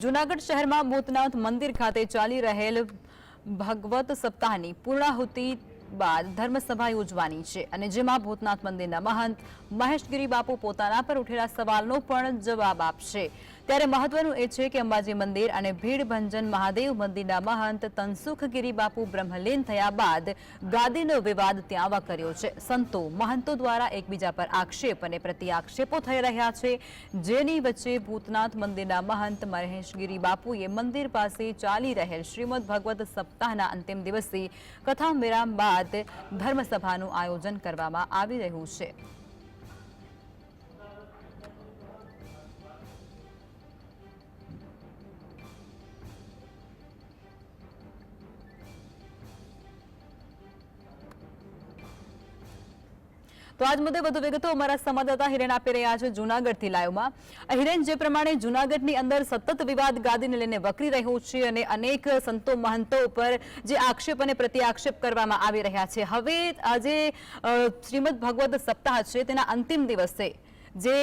જૂનાગઢ શહેરમાં ભૂતનાથ મંદિર ખાતે ચાલી રહેલ ભગવત સપ્તાહની પૂર્ણાહુતિ બાદ ધર્મસભા યોજવાની છે અને જેમાં ભૂતનાથ મંદિરના મહંત મહેશગીરી બાપુ પોતાના પર ઉઠેલા સવાલનો પણ જવાબ આપશે। ત્યારે મહત્વનું એ છે કે અંબાજી મંદિર અને ભીડભંજન મહાદેવ મંદિરના મહંત તનસુખગીરી બાપુ બ્રહ્મલીન થયા બાદ ગાદીનો વિવાદ ત્યાં વકર્યો છે। સંતો મહંતો દ્વારા એકબીજા પર આક્ષેપ અને પ્રતિઆક્ષેપો થઈ રહ્યા છે, જેની વચ્ચે ભૂતનાથ મંદિરના મહંત મહેશગીરી બાપુએ મંદિર પાસે ચાલી રહેલ શ્રીમદ ભગવત સપ્તાહના અંતિમ દિવસે કથા વિરામ બાદ ધર્મસભાનું આયોજન કરવામાં આવી રહ્યું છે। તો આજ મુદ્દે વધુ વિગતો અમારા સંવાદદાતા હિરેન આપી રહ્યા છે જૂનાગઢથી લાઈવમાં। હિરેન, જે પ્રમાણે જૂનાગઢની અંદર સતત વિવાદ ગાદીને લઈને વકરી રહ્યો છે અને અનેક સંતો મહંતો ઉપર જે આક્ષેપ અને પ્રતિઆક્ષેપ કરવામાં આવી રહ્યા છે, હવે આજે શ્રીમદ ભગવત સપ્તાહ છે તેના અંતિમ દિવસે જે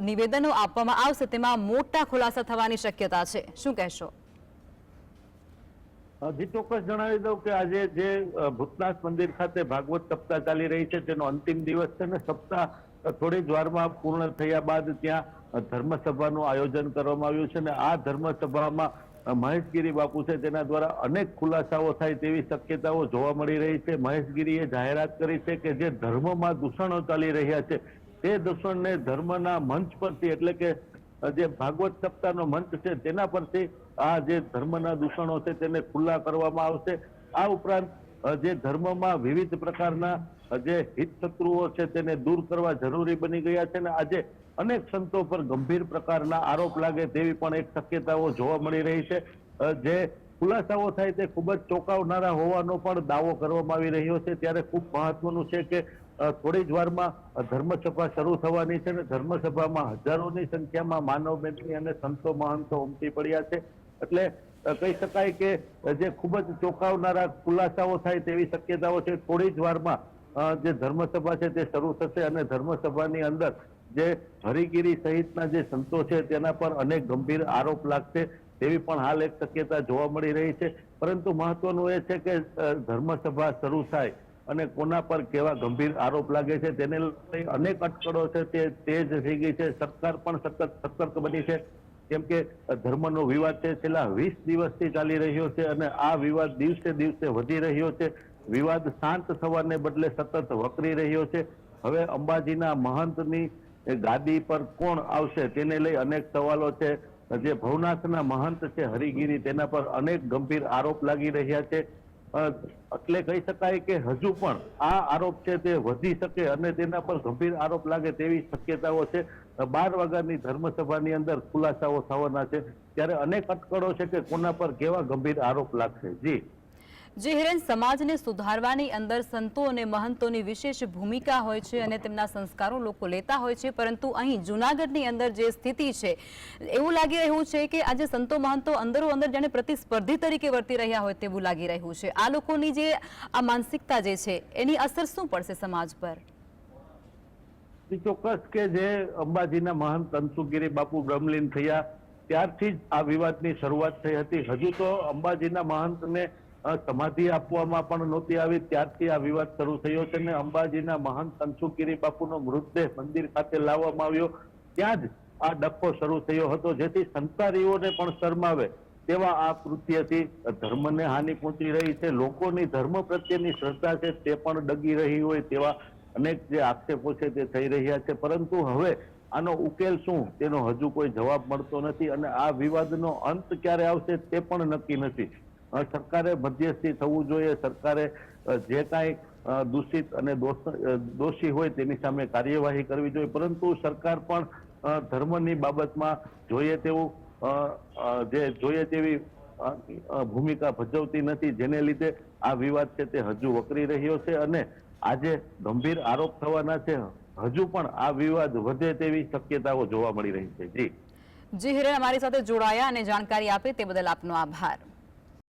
નિવેદનો આપવામાં આવશે તેમાં મોટા ખુલાસા થવાની શક્યતા છે, શું કહેશો? જી ચોક્કસ જણાવી દઉં કે આજે જે ભૂતનાથ મંદિર ખાતે ભાગવત સપ્તાહ ચાલી રહી છે તેનો અંતિમ દિવસ છે ને સપ્તાહ થોડી જ વારમાં પૂર્ણ થયા બાદ ત્યાં ધર્મસભાનું આયોજન કરવામાં આવ્યું છે અને આ ધર્મસભામાં મહેશગીરી બાપુ છે તેના દ્વારા અનેક ખુલાસાઓ થાય તેવી શક્યતાઓ જોવા મળી રહી છે। મહેશગીરીએ જાહેરાત કરી છે કે જે ધર્મમાં દૂષણો ચાલી રહ્યા છે તે દૂષણને ધર્મના મંચ પરથી એટલે કે જે ભાગવત સપ્તાહનો મંચ છે તેના પરથી આ જે ધર્મના દૂષણો છે તેને ખુલ્લા કરવામાં આવશે। આ ઉપરાંત જે ધર્મમાં વિવિધ પ્રકારના જે હિતશત્રુઓ છે તેને દૂર કરવા જરૂરી બની ગયા છે અને આજે અનેક સંતો પર ગંભીર પ્રકારના આરોપ લાગે તેવી પણ એક શક્યતાઓ જોવા મળી રહી છે। જે ખુલાસાઓ થાય તે ખૂબ જ ચોંકાવનારા હોવાનો પણ દાવો કરવામાં આવી રહ્યો છે। ત્યારે ખૂબ મહત્વનું છે કે થોડી જ વારમાં ધર્મસભા શરૂ થવાની છે અને ધર્મસભામાં હજારોની સંખ્યામાં માનવ મેદની અને સંતો મહંતો ઉમટી પડ્યા છે। એટલે કહી શકાય કે જે ખૂબ જ ચોંકાવનારા ખુલાસાઓ થાય તેવી શક્યતાઓ છે। થોડી જ વારમાં જે ધર્મસભા છે તે શરૂ થશે અને ધર્મસભાની અંદર જે હરિગીરી સહિતના જે સંતો છે તેના પર અનેક ગંભીર આરોપ લાગશે તેવી પણ હાલ એક શક્યતા જોવા મળી રહી છે। પરંતુ મહત્વનું એ છે કે ધર્મસભા શરૂ થાય અને કોના પર કેવા ગંભીર આરોપ લાગે છે તેને લઈ અનેક અટકળો છે તે તેજ થઈ ગઈ છે। સરકાર પણ સતર્ક બની છે, કેમ કે ધર્મનો વિવાદ છે છેલ્લા 20 દિવસથી ચાલી રહ્યો છે અને આ વિવાદ દિવસે દિવસે વધી રહ્યો છે। વિવાદ શાંત થવાને બદલે સતત વકરી રહ્યો છે। હવે અંબાજીના મહંતની ગાદી પર કોણ આવશે તેને લઈ અનેક સવાલો છે। જે ભવનાથના મહંત છે હરિગીરી તેના પર અનેક ગંભીર આરોપ લાગી રહ્યા છે। એટલે કહી શકાય કે હજુ પણ આ આરોપ છે તે વધી શકે અને તેના પર ગંભીર આરોપ લાગે તેવી શક્યતાઓ છે। 12 વાગ્યાની ધર્મસભાની અંદર ખુલાસાઓ થવાના છે, ત્યારે અનેક અટકળો છે કે કોના પર કેવા ગંભીર આરોપ લાગશે। જી હિરેન, સમાજને સુધારવાની અંદર સંતો અને મહંતોની વિશેષ ભૂમિકા હોય છે અને તેમના સંસ્કારો લોકો લેતા હોય છે, પરંતુ અહીં જૂનાગઢની અંદર જે સ્થિતિ છે એવું લાગી રહ્યું છે કે આજે સંતો મહંતો અંદરો અંદર જાણે પ્રતિસ્પર્ધી તરીકે વર્તી રહ્યા હોય તેવું લાગી રહ્યું છે। આ લોકોની જે આ માનસિકતા જે છે એની અસર શું પડશે સમાજ પર? ચોક્કસ કે જે અંબાજીના મહંત તનસુખગીરી બાપુ બ્રહ્મલીન થયા ત્યારથી જ આ વિવાદની શરૂઆત થઈ હતી। હજુ તો અંબાજીના મહંતને સમાધિ આપવામાં પણ નહોતી આવી ત્યારથી આ વિવાદ શરૂ થયો છે અને અંબાજીના મહંત તનસુખગીરી બાપુનો મૃતદેહ મંદિર ખાતે લાવવામાં આવ્યો ત્યાં જ આ ડખો શરૂ થયો હતો, જેથી સંતારીઓને પણ શરમાવે તેવા આ કૃત્યથી ધર્મને હાનિ પહોંચી રહી છે। લોકોની ધર્મ પ્રત્યેની શ્રદ્ધા છે તે પણ ડગી રહી હોય તેવા અનેક જે આક્ષેપો છે તે થઈ રહ્યા છે। પરંતુ હવે આનો ઉકેલ શું તેનો હજુ કોઈ જવાબ મળતો નથી અને આ વિવાદનો અંત ક્યારે આવશે તે પણ નક્કી નથી। સરકારે મધ્યસ્થી થવું જોઈએ। સરકારે જે કાંઈ દૂષિત અને દોષી હોય તેની સામે કાર્યવાહી કરવી જોઈએ, પરંતુ સરકાર પણ ધર્મની બાબતમાં જોઈએ તેવી ભૂમિકા ભજવતી નથી, જેને લીધે આ વિવાદ છે તે હજુ વકરી રહ્યો છે અને આજે ગંભીર આરોપ થવાના છે। હજુ પણ આ વિવાદ વધે તેવી શક્યતાઓ જોવા મળી રહી છે। જી હિરેન, અમારી સાથે જોડાયા અને જાણકારી આપી તે બદલ આપનો આભાર।